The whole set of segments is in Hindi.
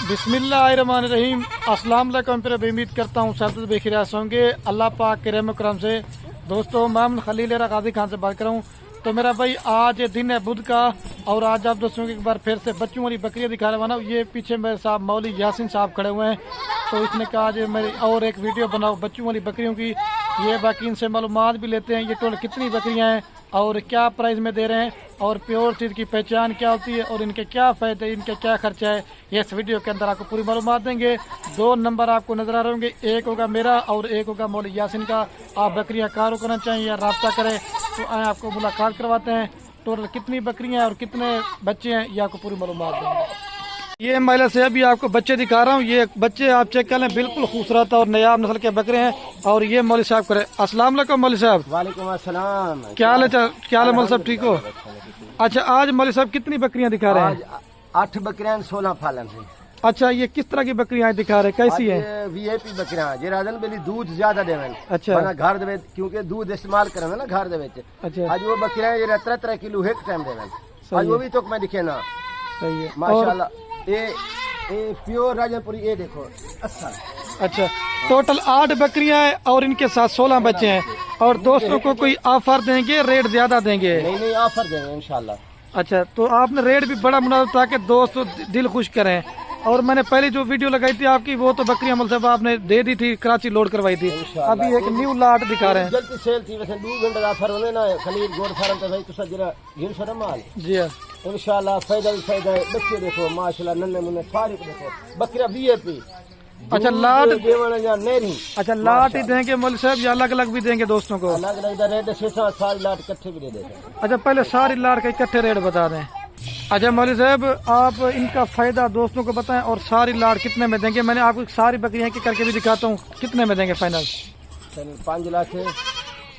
बिस्मिल्लाहिर्रहमानिर्रहीम। अस्सलाम वालेकुम। फिर उम्मीद करता हूँ सब बेखिरास होंगे अल्लाह पाक के रहम करम से। दोस्तों मैं खलील गाजी खान से बात कर रहा हूँ। तो मेरा भाई आज दिन है बुध का और आज आप दोस्तों को एक बार फिर से बच्चों वाली बकरियाँ दिखा रहा हूँ। ये पीछे मेरे साहब मौली यासिन साहब खड़े हुए हैं। तो इसने कहा आज मेरी और एक वीडियो बनाओ बच्चों वाली बकरियों की। ये बाकी इनसे मालूमात भी लेते हैं ये टोटल कितनी बकरियाँ हैं और क्या प्राइस में दे रहे हैं और प्योर चीज़ की पहचान क्या होती है और इनके क्या फ़ायदे इनके क्या खर्चा है। ये इस वीडियो के अंदर आपको पूरी मालूमात देंगे। 2 नंबर आपको नजर आ रहे होंगे, एक होगा मेरा और एक होगा मौली यासिन का। आप बकरियां कारो करना चाहिए या रब्ता करें तो आए आपको मुलाकात करवाते हैं। टोटल कितनी बकरियां हैं और कितने बच्चे हैं ये आपको पूरी मालूमात देंगे। ये महिला से अभी आपको बच्चे दिखा रहा हूँ। ये बच्चे आप चेक कर लें, बिल्कुल खूबसूरत और नयाब नस्ल के बकरे हैं। और ये मौली साहब करे। अस्सलाम वालेकुम मौली साहब। वालेकुम अस्सलाम। क्या हाल है मौली साहब, ठीक हो? अच्छा आज मौली साहब कितनी बकरियां दिखा रहे हैं? 8 बकरियां 16 फालन से। अच्छा ये किस तरह की बकरियां दिखा रहे हैं, कैसी है? वीआईपी बकरियां जे राजन बेली दूध ज्यादा देवन। अच्छा बना घर दे क्योंकि दूध इस्तेमाल करन ना घर दे। अच्छा आज वो बकरियां जे 3 किलो एक टाइम देवन। आज वो भी तो मैं दिखे ना। सही है माशाल्लाह। ये प्योर राजनपुरी ये देखो 80। अच्छा टोटल 8 बकरियां हैं और इनके साथ 16 बच्चे हैं। और दोस्तों को कोई ऑफर देंगे, रेट ज्यादा देंगे? नहीं ऑफर देंगे इंशाल्लाह। अच्छा तो आपने रेट भी बड़ा मुनासिब ताकि दोस्त दिल खुश करें। और मैंने पहले जो वीडियो लगाई थी आपकी वो तो बकरियां मतलब आपने दे दी थी, कराची लोड करवाई थी। अभी एक न्यू लाट दिखा रहे हैं। जल्दी सेल थी वैसे 2 घंटे का ऑफर होने ना खलील गोड फार्म पे भाई तुसा जरा गिन सर माल। जी हां इंशाल्लाह फायदा ही फायदा है। बच्चे देखो माशाल्लाह नन्हे मुन्ने सारे को देखो बकरियां वीआईपी। अच्छा लाट देवाना या नहीं। अच्छा लाट ही देंगे मौलवी साहब या अलग अलग भी देंगे दोस्तों को? अलग अलग रेट से सारी लाट इकट्ठे भी दे देंगे। अच्छा पहले सारी लाट का इकट्ठे रेट बता दें। अच्छा मौलवी साहब आप इनका फायदा दोस्तों को बताएं और सारी लाट कितने में देंगे? मैंने आपको सारी बकरियां की करके भी दिखाता हूँ, कितने में देंगे फाइनल? 5 लाख है।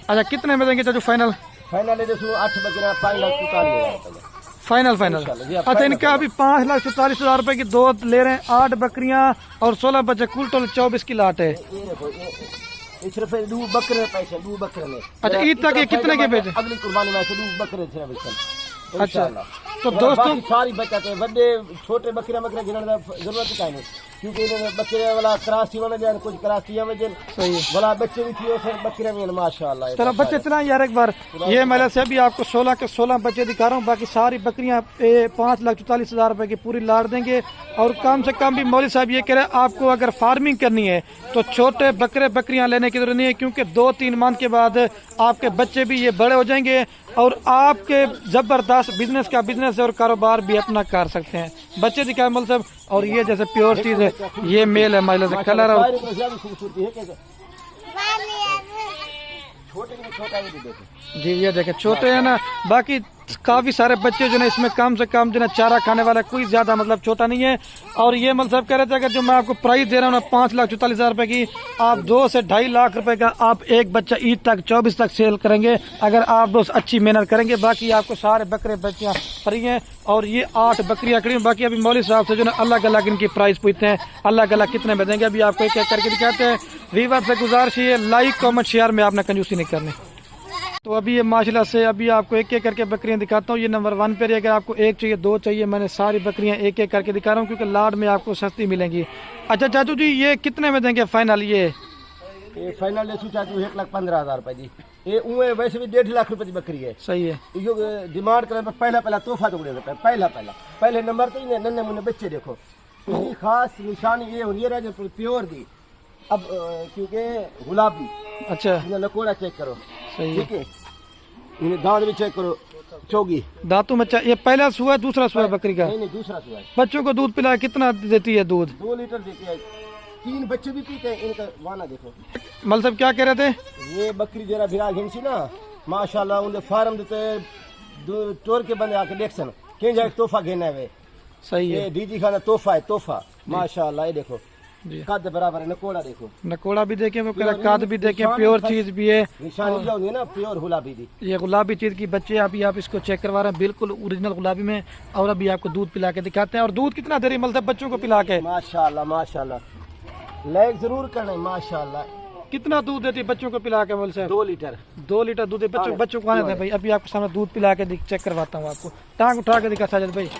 अच्छा कितने में देंगे चाचू फाइनल? फाइनल है 8 बकरियां 5,44,000 फाइनल। अच्छा इनका अभी 5,44,000 रुपए की 2 ले रहे हैं। 8 बकरियां और 16 बच्चे, कुल टोटल 24 की लाट है। सिर्फ 2 बकरे पैसे 2 बकरे में। अच्छा ईद तक ये कितने के बेचे? अगली कुर्बानी में 2 बकरे सिर्फ। अच्छा तो दोस्तों सारी बचाते हैं बड़े छोटे बकरे गिनने की जरूरत ही नहीं क्योंकि बकरे वाला कराची में जान कुछ कराची में जन सही है वाला बच्चे भी थी फिर बकरे में माशाल्लाह। चलो बच्चे इतना यार एक बार ये महिला से अभी आपको 16 के 16 बच्चे दिखा रहा हूँ। बाकी सारी बकरियां 5,44,000 रुपए की पूरी लाट देंगे। और कम से कम भी मौलवी साहब ये कह रहे हैं आपको अगर फार्मिंग करनी है तो छोटे बकरियां लेने की जरूरत नहीं है क्योंकि 2-3 मंथ के बाद आपके बच्चे भी ये बड़े हो जाएंगे और आपके जबरदस्त बिजनेस और कारोबार भी अपना कर सकते हैं। बच्चे दिखाए मौलवी साहब। और ये जैसे प्योर चीज है, ये मेल है महिला से कलर और जी ये देखे छोटे है ना। बाकी काफी सारे बच्चे जो है इसमें कम से कम जो है चारा खाने वाला कोई ज्यादा मतलब छोटा नहीं है। और ये मतलब साहब कह रहे थे अगर जो मैं आपको प्राइस दे रहा हूँ ना 5,44,000 रुपए की, आप 2 से 2.5 लाख रुपए का आप एक बच्चा ईद तक 24 तक सेल करेंगे अगर आप दोस्त अच्छी मेहनत करेंगे। बाकी आपको सारे बकरे बच्चियां फ्री हैं और ये 8 बकरियां खड़ी हैं। बाकी अभी मौलवी साहब से जो है अलग अलग इनकी प्राइस पूछते हैं, अलग अलग कितने में देंगे। अभी आपको एक एक करके दिखाते हैं। व्यूअर से गुजारिश है लाइक कमेंट शेयर में आपने कंजूसी नहीं करनी। तो अभी ये माशाल्लाह से अभी आपको एक एक करके बकरियां दिखाता हूँ। ये नंबर 1 पे अगर आपको 1 चाहिए 2 चाहिए, मैंने सारी बकरियां एक एक करके दिखा रहा हूँ क्योंकि लाट में आपको सस्ती मिलेंगी। अच्छा चाचू जी ये कितने में देंगे फाइनल? ये फाइनल चाचू 1,15,000 रुपए जी। ये वैसे भी 1.5 लाख रुपए की बकरी है। सही है। यो डिमांड करने पर पहला तोहफा तो पहले नंबर तो नन्हे मुन्ने बच्चे देखो। इसकी खास निशानी ये होनी है प्योर दी। अब क्योंकि गुलाबी अच्छा नकोड़ा चेक करो सही ठीक है। इन्हें दांत भी चेक करो, चौगी दांतों में। ये पहला सुआ है दूसरा सुआ है बकरी का? नहीं दूसरा सुआ है। बच्चों को दूध पिलाया कितना देती है दूध? 2 लीटर देती है। 3 बच्चे भी पीते हैं। इनका वाना देखो। मल साहब क्या कह रहे थे? ये बकरी जरा भिरा घिनसी ना माशाल्लाह उनके फार्म देते टोर के बंदे आके देख सन कहीं जाके तोहफा घेना है। सही है। डीजी खाना तोहफा है तोहफा माशाल्लाह। ये देखो कद बराबर है। नकोड़ा देखो, नकोड़ा भी देखे कद भी देखे, प्योर चीज भी है। निशानी जो होती है ना प्योर गुलाबी दी। ये गुलाबी चीज की बच्चे अभी आप इसको चेक करवा रहे हैं बिल्कुल ओरिजिनल गुलाबी में। और अभी आपको दूध पिला के दिखाते हैं। और दूध कितना दे रही मतलब बच्चों को पिला के? माशाल्लाह माशाल्लाह लाइक जरूर करना माशाल्लाह। कितना दूध देती है बच्चों को पिला के? बोल सर 2 लीटर 2 लीटर दूध बच्चों को आने दे भाई। अभी आपको सामने दूध पिला के चेक करवाता हूँ। आपको टांग उठा के दिखा साजिद भाई।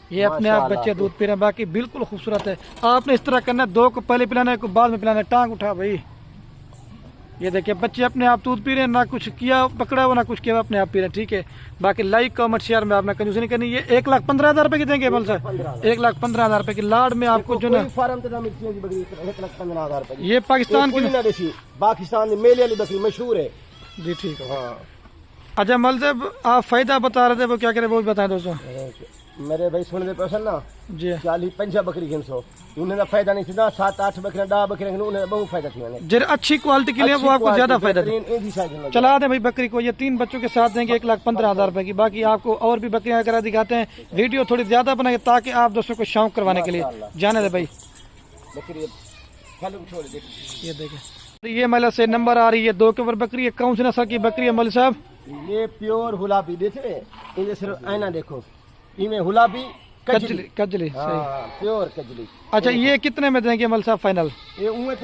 ये अपने आप बच्चे दूध पी रहे हैं, बाकी बिल्कुल खूबसूरत है। आपने इस तरह करना है, 2 को पहले पिलाना है, को बाद में पिलाना है। टांग उठा भाई, ये देखिए बच्चे अपने आप दूध पी रहे हैं, ना कुछ किया पकड़ा हुआ ना कुछ किया, अपने आप पी रहे हैं। ठीक है, बाकी लाइक कमेंट शेयर में आपने कंजूसी नहीं करनी। ये 1,15,000 रुपए की देंगे मल सर, 1,15,000 रुपए की लाड में आपको जो ना फार्म तो मिलती है बकरी 1,15,000 रुपए। ये पाकिस्तान की ना देसी पाकिस्तान में मेले वाली बकरी मशहूर है जी। ठीक है, हाँ। अच्छा मल साहब आप फायदा बता रहे थे, वो क्या करे वो भी बताएं दोस्तों। मेरे भाई सुन दे पैसा ना जी 40-50 बकरी घिनसो उन्हें फायदा नहीं थी 7-8 बकरियां 10 बकरियां उन्हें बहुत फायदा थी मैंने जरा अच्छी क्वालिटी के लिए वो आपको ज्यादा फायदा दे। चला चला दे भाई बकरी को, ये 3 बच्चों के साथ देंगे 1,15,000 रुपए की। बाकी आपको और भी बकरियां करा दिखाते हैं, वीडियो थोड़ी ज्यादा बनाएंगे ताकि आप दोस्तों को शौक करवाने के लिए। जाने दे भाई, बकरी छोड़ दे। ये देखे ये महिला से नंबर आ रही है 2 के ऊपर बकरी है। कौन सी नस्ल की बकरी है मौलवी साहब? ये प्योर हुलाबी देखे, ये सिर्फ आईना देखो, इनमें हुलाबी कजली कजली सही। हाँ, प्योर कजली। अच्छा ये कितने में देंगे मौलवी साहब फाइनल? ये उम्र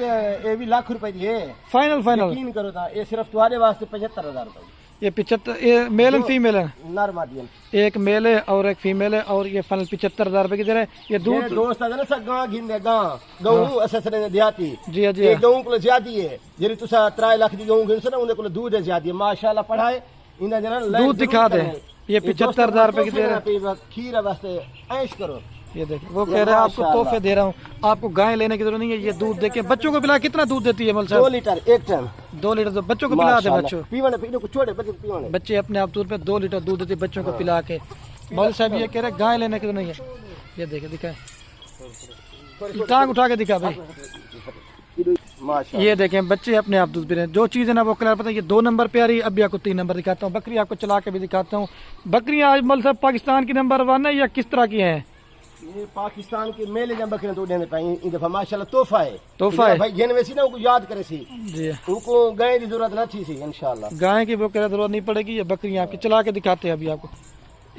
ये भी लाख रुपए की है फाइनल यकीन करो था, ये सिर्फ तुम्हारे वास्ते 75,000 रुपए। ये 75, ये मेल एंड फीमेल है? नर मादियन, एक मेल है और एक फीमेल है, और ये फाइनल 75,000 रुपए की दे रहे हैं। ये दूध दोस्त है ना सब गांव घिंदे गांव अससरे देहाती जी जी ये गांव को ज्यादा है जेरी तुसा 3 लाख दी गांव घिनस ना उन्हें को दूध ज्यादा है माशाल्लाह। पढ़ाए इन्हें जना दूध दिखा दे। ये 75,000 रुपए की दे रहे हैं। खीर वास्ते ऐश करो। ये देखिए वो कह रहे हैं आपको तोहफे दे रहा हूँ, आपको गाय लेने की जरूरत नहीं है। ये दूध देके बच्चों को पिला, कितना दूध देती है मौलवी साहब? 2 लीटर एक टाइम। 2 लीटर तो बच्चों को पिला दे। बच्चों पीवाने पीने को छोड़े बच्चे पीवाने बच्चे अपने आप दूध पे 2 लीटर दूध देते बच्चों को पिला के। मौलवी साहब ये कह रहे हैं गाय लेने की तो नहीं है। ये देखे दिखाए, टांग उठा के दिखा भाई। ये देखें बच्चे अपने आप दूध पी रहे हैं। जो चीज है ना वो कलर पता है। ये 2 नंबर पे आ रही है, अभी आपको 3 नंबर दिखाता हूँ। बकरी आपको चला के भी दिखाता हूँ। बकरियां आज मौलवी साहब पाकिस्तान की नंबर 1 है या किस तरह की है? ये पाकिस्तान के मेले जब बकरियां तो देने पाई इन दफा माशाल्लाह तोहफा है भाई। जिन वैसी ना उनको याद करे सी जी, उनको गाय की जरूरत ना थी सी इंशाल्लाह। गाय की वो कह जरूरत नहीं पड़ेगी। ये बकरियां आपकी चला के दिखाते हैं अभी आपको।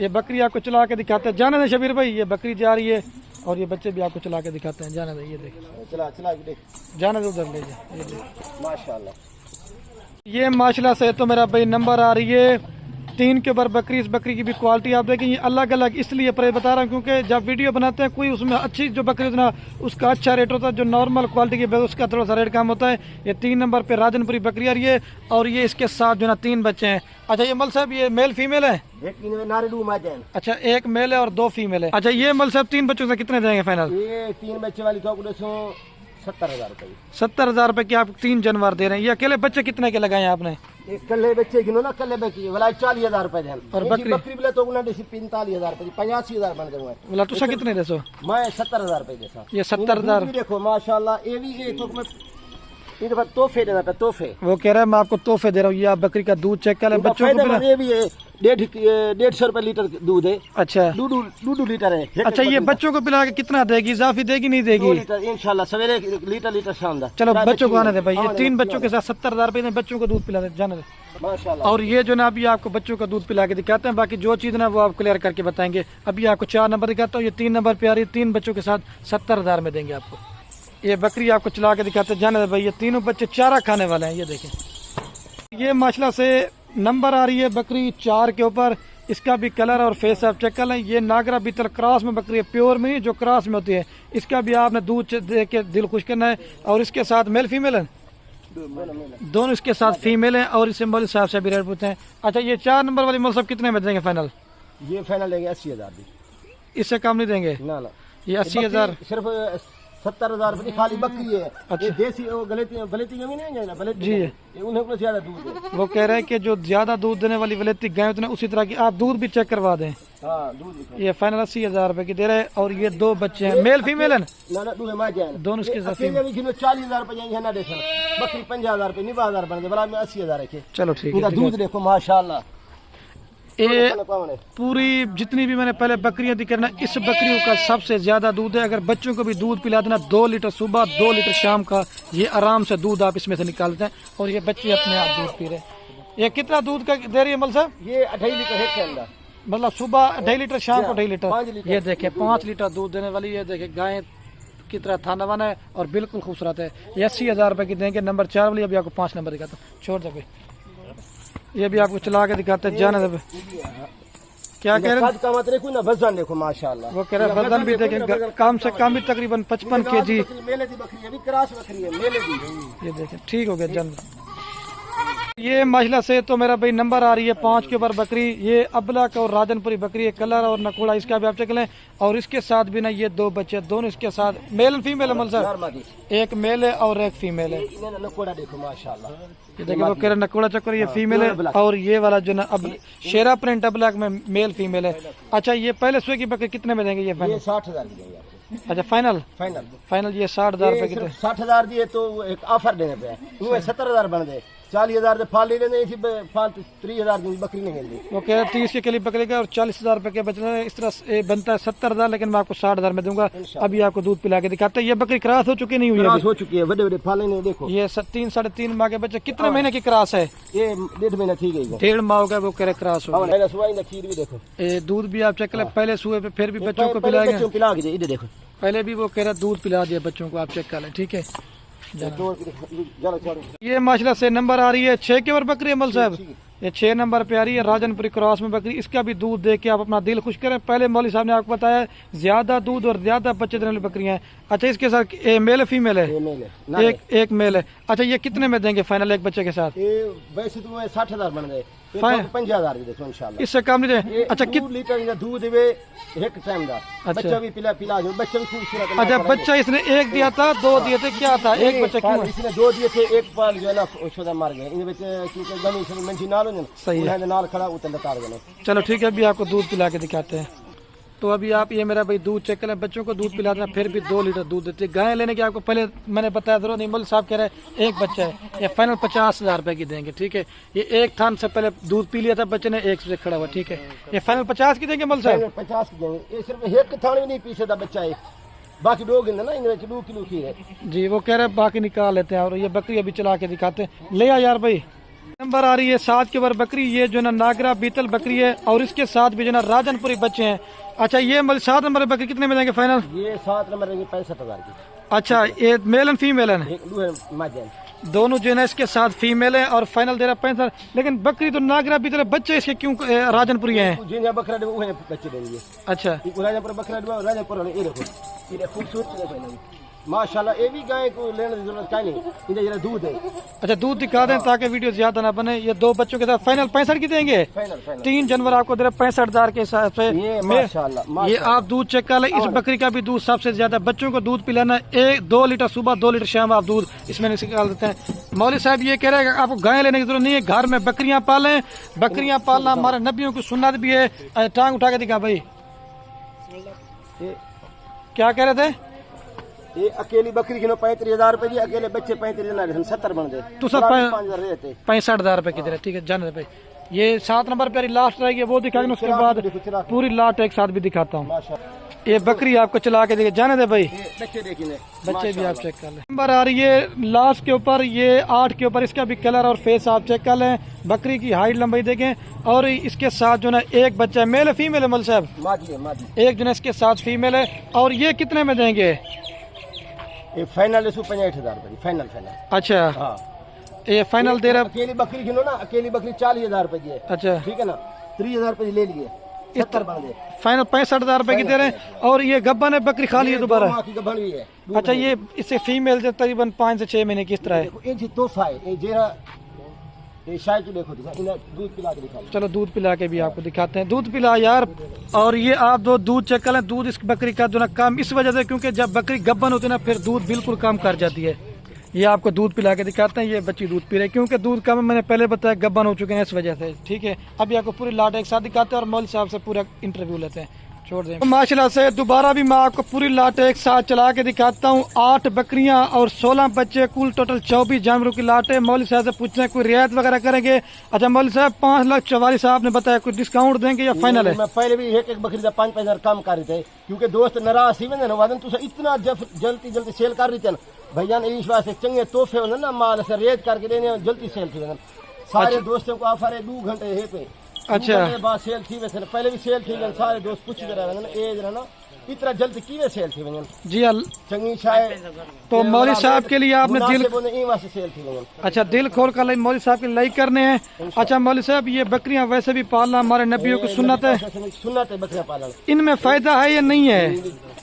ये बकरी आपको चला के दिखाते हैं। जाने दे शबीर भाई, ये बकरी जा रही है और ये बच्चे भी आपको चला के दिखाते हैं। जाने दे, ये देख चला देख, जाने दे उधर ले जा। ये देख माशाल्लाह। ये माशाल्लाह से तो मेरा भाई नंबर आ रही है 3 के ऊपर बकरी। इस बकरी की भी क्वालिटी आप देखें, ये अलग अलग इसलिए बता रहा हूँ क्योंकि जब वीडियो बनाते हैं कोई उसमें अच्छी जो बकरी होती है ना उसका अच्छा रेट होता है, जो नॉर्मल क्वालिटी की उसका थोड़ा सा रेट कम होता है। ये 3 नंबर पे राजनपुरी बकरी आ रही है और ये इसके साथ जो ना 3 बच्चे हैं। अच्छा ये मल साहब ये मेल फीमेल है? अच्छा एक मेल है और 2 फीमेल है। अच्छा ये मल साहब 3 बच्चों से कितने देंगे फाइनल? ये 3 बच्चे वाली तो 70,000 रुपए। 70,000 रुपए की आप 3 जानवर दे रहे हैं। ये अकेले बच्चे कितने के लगाए आपने? एक कल्ले बच्चे गिनो ना, कल्ले बच्चे वाला 40,000 रुपए दें और बकरी बोले तो 45,000 रुपए 85,000 बन गए। बोला तुसा कितने देसो? मैं 70,000 रुपए देसा। ये 70,000 देखो माशाल्लाह। ये भी ये तो मैं ये दफा तोहफे देना था, तोहफे। वो कह रहा है मैं आपको तोहफे दे रहा हूँ। ये आप बकरी का दूध चेक कर लें बच्चों को। ये भी 150 रुपए लीटर दूध है। अच्छा 2 लीटर है। अच्छा ये बच्चों को पिला के कितना देगी? इजाफी देगी नहीं देगी? 2 लीटर इंशाल्लाह सवेरे लीटर शाम। चलो बच्चों को आने दे भाई। ये 3 बच्चों के साथ 70,000 रुपए बच्चों को दूध पिला दे। जाने दे माशाल्लाह। और ये जो ना अभी आपको बच्चों का दूध पिला के दिखाते हैं। बाकी जो चीज ना वो आप क्लियर करके बताएंगे। अभी आपको 4 नंबर दिखाता हूँ। ये 3 नंबर पे आ रही है, 3 बच्चों के साथ 70,000 में देंगे आपको। ये बकरी आपको चला के दिखाते हैं। जाने दे भाई, ये तीनों बच्चे चारा खाने वाले हैं। ये देखें ये माशाल्लाह से नंबर आ रही है बकरी 4 के ऊपर। इसका भी कलर और फेस आप चेक कर लें। ये नागरा बीतल क्रॉस में बकरी है, प्योर में नहीं जो क्रॉस में होती है। इसका भी आपने दूध दे के दिल खुश करना है। और इसके साथ मेल फीमेल है, दोनों इसके साथ फीमेल है। और इसे मौलवी साहब से भी रेट पूछते हैं। अच्छा ये 4 नंबर वाली मौलवी साहब कितने में देंगे फाइनल? ये फाइनल लेंगे 80,000 भी, इससे कम नहीं देंगे ना। ये 80,000 सिर्फ 70,000 रुपए खाली बकरी है। अच्छा। ये देसी वो गलती जमीन है ना गलती जी ये उन्हें को ज्यादा दूध है। वो कह रहे हैं कि जो ज्यादा दूध देने वाली वलेती गाय होती है उसी तरह की आप दूध भी चेक करवा दें। हाँ दूध ये फाइनल 80,000 रुपए की दे रहे हैं। और ये 2 बच्चे हैं, मेल फीमेल है ना दूध मार जाए दोनों इसके साथ। 40,000 रुपए ना देखो, बकरी 50,000 रुपए 90,000 बन गए, बड़ा में 80,000 रखे। चलो ठीक है। दूध देखो माशाल्लाह। ये पूरी जितनी भी मैंने पहले बकरियां दिखाई ना, इस बकरियों का सबसे ज्यादा दूध है। अगर बच्चों को भी दूध पिला देना 2 लीटर सुबह 2 लीटर शाम का, ये आराम से दूध आप इसमें से निकालते हैं। और ये बच्चे अपने आप दूध पी रहे हैं। ये कितना दूध का दे रही है मल साहब? ये 2.5 लीटर है के अंदर, मतलब सुबह 2.5 लीटर शाम को 2.5 लीटर। 5 लीटर। ये देखे 5 लीटर दूध देने वाली। ये देखे गाय की तरह थाना वाना है और बिल्कुल खूबसूरत है। ये 80,000 रुपए की देंगे। नंबर 4 वाली अभी आपको 5 नंबर दिखाता हूँ। छोड़ दे, ये भी आपको चला के दिखाते हैं। जाने दे क्या कह रहे हैं? कद का मत देखो ना, वजन देखो माशाल्लाह। वो कह रहे हैं वजन भी देखें, कम से कम भी तकरीबन 55 kg। मेले दी बकरी है, अभी क्रॉस बकरी है मेले दी। ये देखें, ठीक हो गया जन्म। ये माशाल्लाह से तो मेरा भाई नंबर आ रही है 5 के ऊपर बकरी। ये अबलक और राजनपुरी बकरी है, कलर और नकोड़ा इसका भी आप चेक लें। और इसके साथ भी ना ये 2 बच्चे, दोनों इसके साथ मेल एंड फीमेल है। मतलब एक मेल है और एक फीमेल है। नकोड़ा देखो माशाल्लाह। ये देखिए वो कह रहे नकोड़ा चक्कर, ये फीमेल है। और ये वाला जो ना अब शेरा प्रिंट अबलक में मेल फीमेल है। अच्छा ये पहले सुई की बकरी कितने में देंगे ये फाइनल? 60,000 की देंगे आपको। अच्छा फाइनल फाइनल ये 60,000 रुपए की। 60,000 दिए तो एक ऑफर देने पे 70,000 बन गए। 40,000 से फाल ले लेने, फाल 30,000 की बकरी नहीं मिलती। वो कह रहे 30 के किलो बकरी का और 40,000 रुपए के बचने, इस तरह बनता है 70,000, लेकिन मैं आपको 60,000 में दूंगा। अभी आपको दूध पिला के दिखाते हैं। ये बकरी क्रॉस हो चुकी नहीं हुई है? हो चुकी है, बड़े बड़े फाले नहीं देखो। ये 3 साढ़े 3 माह के बच्चे। कितने महीने की क्रॉस है? ये 1.5 महीना ठीक है। 1.5 माह हो गया, वो कह रहे क्रॉस हो गया। खीर भी देखो, दूध भी आप चेक करें पहले सुए पे, फिर भी बच्चों को पिलाएंगे। पिला के इधर देखो, पहले भी वो कह रहा दूध पिला दिया बच्चों को, आप चेक कर लें। ठीक है, ये माशाल्लाह से नंबर आ रही है 6 के ऊपर बकरी अमल साहब। ये 6 नंबर पे आ रही है राजनपुरी क्रॉस में बकरी। इसका भी दूध दे के आप अपना दिल खुश करें। पहले मौली साहब ने आपको बताया ज्यादा दूध और ज्यादा बच्चे देने वाली बकरियां हैं। अच्छा इसके साथ मेल है फीमेल है? एक मेल है। अच्छा ये कितने में देंगे फाइनल एक बच्चे के साथ? वैसे तो 60,000 बन गए, 50,000 देखो इंशाल्लाह। इससे कम नहीं दे? अच्छा 2 लीटर दूध देवे एक टाइम का। बच्चा भी पिला जो बच्चा भी खूबसूरत। अच्छा बच्चा इसने 1 दिया था, 2 दिए थे, क्या था? एक बच्चा क्यों? इसने 2 दिए थे, एक पाल जो है ना छोटा मार गए। इन बच्चे क्योंकि गमी से मंजी नाल हो सही है, नाल खड़ा उतर तार गए। चलो ठीक है, अभी आपको दूध पिला के दिखाते हैं। तो अभी आप ये मेरा भाई दूध चेक करें, बच्चों को दूध पिला देना, फिर भी 2 लीटर दूध देते। गाय लेने की आपको पहले मैंने बताया जरूरत नहीं। मौलवी साहब कह रहे हैं एक बच्चा है, ये फाइनल 50,000 रुपए की देंगे। ठीक है, ये एक थान से पहले दूध पी लिया था बच्चे ने, एक से खड़ा हुआ। ठीक है, ये फाइनल 50 की देंगे मौलवी साहब? 50 की देंगे। ये सिर्फ एक थान भी नहीं पी सकता बच्चा है, बाकी 2 गिनना ना, इनमें 2 किलो की है जी। वो कह रहे हैं बाकी निकाल लेते हैं। और ये बकरी अभी चला के दिखाते हैं। ले आ यार भाई। नंबर आ रही है 7 के ऊपर बकरी। ये जो ना नागरा बीतल बकरी है और इसके साथ भी जो ना राजनपुरी बच्चे हैं। अच्छा ये 7 नंबर बकरी कितने में देंगे फाइनल? ये 7 नंबर 65,000 की। अच्छा ये मेल एंड फीमेल है? दोनों जो है इसके साथ फीमेल है और फाइनल दे रहा 65। लेकिन बकरी तो नागरा बीतल बच्चे इसके क्यों राजनपुरी हैं? जिन बकरा बच्चे देंगे। अच्छा राजनपुर बकरा राजनपुर ये देखो, ये खूबसूरत देखो माशाल्लाह। ये भी गाय को लेने की जरूरत क्या नहीं, इधर जरा दूध है। अच्छा दूध दिखा दें ताकि वीडियो ज्यादा ना बने। ये 2 बच्चों के साथ फाइनल 65 की देंगे। 3 जनवरी आपको दे रहे 65,000 के हिसाब से। माशाल्लाह ये आप दूध चेक कर लें। इस बकरी का भी दूध सबसे ज्यादा बच्चों को दूध पिलाना। 2 लीटर सुबह, 2 लीटर शाम आप दूध इसमें निकाल देते हैं। मौलवी साहब ये कह रहे हैं आपको गाय लेने की जरूरत नहीं है, घर में बकरियां पालें। बकरियां पालना हमारे नबियों की सुन्नत भी है। टांग उठा के दिखा भाई, क्या कह रहे थे? ये अकेली बकरी किलो 35,000 रुपए की, अकेले बच्चे 35,000 70 बन गए तो सब 65,000 रुपए की दे रहे। ठीक है जाने भाई। ये 7 नंबर पे लास्ट रहेगी, वो दिखाएंगे। उसके बाद पूरी लाट एक साथ भी दिखाता हूँ। ये बकरी आपको चला के देखिए, जाने दे भाई। बच्चे भी आप चेक कर लें। नंबर आ रही है लास्ट के ऊपर, ये 8 के ऊपर। इसका भी कलर और फेस आप चेक कर लें। बकरी की हाइट लंबाई देखें। और इसके साथ जो ना एक बच्चा है, मेल है फीमेल है? मल साहब एक जो है इसके साथ फीमेल है। और ये कितने में देंगे? ये फाइनल 65,000 रुपए फाइनल। अच्छा हाँ, ये फाइनल दे रहा। अकेली बकरी गिनो ना, अकेली बकरी 40,000 रुपए की है। अच्छा ठीक है ना, 30,000 रुपए ले लिए, 70 बन गए। फाइनल 65,000 रुपए की दे रहे हैं। और ये गब्बन है बकरी खाली है दोबारा? गब्बन भी है। अच्छा ये इससे फीमेल से तकरीबन 5 से 6 महीने किस तरह है? ये तोहफा है, ये शायद देखो दूध पिला के दिखा। चलो दूध पिला के भी आपको दिखाते हैं। दूध पिला यार। और ये आप दूध चेक कर लें। दूध इस बकरी का जो ना कम इस वजह से, क्योंकि जब बकरी गब्बन होती है ना फिर दूध बिल्कुल कम कर जाती है। ये आपको दूध पिला के दिखाते हैं। ये बच्ची दूध पी रही है क्योंकि दूध कम मैंने पहले बताया गब्बन हो चुके हैं इस वजह से। ठीक है, अभी आपको पूरी लाट एक साथ दिखाते हैं और मौलवी साहब से पूरा इंटरव्यू लेते हैं। छोड़ दें। माशाल्लाह से दोबारा भी मैं आपको पूरी लाट एक साथ चला के दिखाता हूँ। 8 बकरियां और 16 बच्चे, कुल टोटल 24 जानवरों की लाट है। मौलवी साहब से पूछते हैं कोई रियायत वगैरह करेंगे? अच्छा मौलवी साहब 5,44,000 ने बताया, कुछ डिस्काउंट देंगे या फाइनल है? मैं पहले भी एक बकरी का 5,000 कम कर रहे थे क्योंकि दोस्त नाराज थी वादन तुम इतना जल्दी सेल कर रही थे भैया ने। इस वास्ते चंगे तोहफे होने ना, माल से रेट करके देने जल्दी सेल थी। सारे दोस्तों को ऑफर है 2 घंटे है पे। अच्छा बाद सेल थी, वैसे पहले भी सेल थी, सारे दोस्त पूछ रहे ना, इतना जल्दी किवे सेल थी वञनि जी चंगी शाय तो मौलवी साहब के लिए आपने दिल वास्ते सेल थी वञनि। अच्छा दिल खोल कर मौलवी साहब के लाइक करने हैं। अच्छा मौलवी साहब ये बकरियां वैसे भी पालना हमारे नबियों की सुन्नत है, सुन्नत है बकरियां पालन। इनमें फायदा है या नहीं है?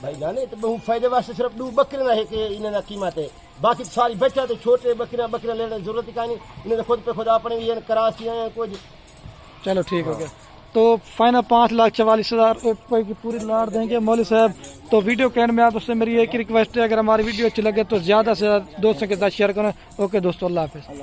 भाई जाने तो बहु फायदे वास्ते सिर्फ 2 बकरियां है कि इन्हें कीमत है, बाकी सारी बच्चा तो छोटे बकरियां लेने की जरूरत ही नहीं, इन्हें खुद पे खुद अपने भी कराची है कुछ। चलो ठीक हो गया तो फाइनल 5,44,000 रुपए की पूरी लाट देंगे मौलवी साहब। तो वीडियो के एंड में आप उससे मेरी एक रिक्वेस्ट है, अगर हमारी वीडियो अच्छी लगे तो ज्यादा से ज्यादा दोस्तों के साथ शेयर करें। ओके दोस्तों, अल्लाह हाफिज।